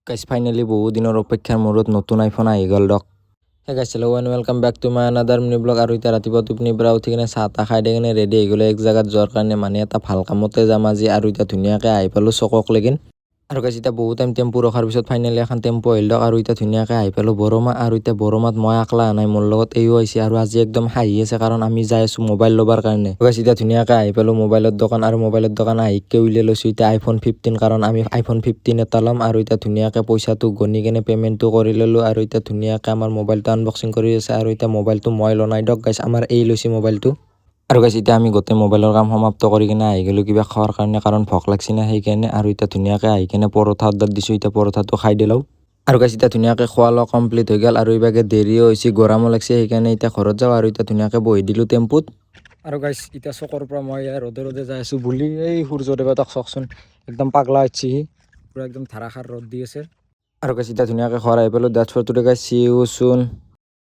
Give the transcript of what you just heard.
Guys finally বহু দিনৰ অপেক্ষাৰ মূৰত নতুন আইফোন আহি গ'ল দক। Hey guys hello' and welcome back to my another mini blog. আৰু এতিয়া ৰাতিপুৱা টোপনিৰ পৰা উঠি কিনে চাহ তাহ খাই দি কিনে ৰেডি হৈ গ'লো এক জেগাত যোৱাৰ কাৰণে, মানে এটা ভাল কামতে যাম আজি। আৰু এতিয়া ধুনীয়াকৈ আহি পালোঁ চকক লেগিন। আৰু গাইজ এতিয়া বহুত টাইম টেম্পু ৰখাৰ পিছত ফাইনেলি এখন টেম্পু আহিল দক। আৰু এতিয়া ধুনীয়াকৈ আহি পালোঁ বৰমা। আৰু এতিয়া বৰমাত মই আকলা নাই, মোৰ লগত এইও আহিছে। আৰু আজি একদম হাঁহি আছে কাৰণ আমি যাই আছোঁ মোবাইল ল'বৰ কাৰণে। গাইজ এতিয়া ধুনীয়াকৈ আহি পালোঁ মোবাইলৰ দোকান। আৰু মোবাইলৰ দোকান আহিকে উলিয়াই লৈছোঁ এতিয়া iPhone 15, কাৰণ আমি iPhone 15 এটা ল'ম। আৰু এতিয়া ধুনীয়াকৈ পইচাটো গণি কেনে পে'মেণ্টটো কৰি ল'লোঁ। আৰু এতিয়া ধুনীয়াকৈ আমাৰ মোবাইলটো আনবক্সিং কৰি আছে। আৰু এতিয়া মোবাইলটো মই লোৱা নাই দক গাইজ, আমাৰ এই লৈছে মোবাইলটো। আৰু গাইজ এতিয়া আমি গোটেই মোবাইলৰ কাম সমাপ্ত কৰি কিনে আহি গ'লোঁ কিবা খোৱাৰ কাৰণে, কাৰণ ভোক লাগছি না সেইকাৰণে। আৰু এতিয়া ধুনীয়াকৈ আহি কিনে পৰঠা অৰ্ডাৰ দিছোঁ, এতিয়া পৰঠাটো খাই দিলোঁ। আৰু গাইজ এতিয়া ধুনীয়াকৈ খোৱা লোৱা কমপ্লিট হৈ গ'ল। আৰু এইভাগে দেৰিও হৈছে, গৰমো লাগছে, সেইকাৰণে এতিয়া ঘৰত যাওঁ। আৰু এতিয়া ধুনীয়াকৈ বহি দিলোঁ টেম্পুত। আৰু গাইজ এতিয়া চকৰ পৰা মই ৰ'দে ৰ'দে যাই আছোঁ বুলি এই সূৰ্যদেৱতাক চাওকচোন, একদম পাগলা হৈছে সি, পূৰা একদম ধাৰাসাৰ ৰ'দ দি আছে। আৰু গাইজ এতিয়া ধুনীয়াকৈ ঘৰ আহি পালোঁ। That's for today guys, see you চুন।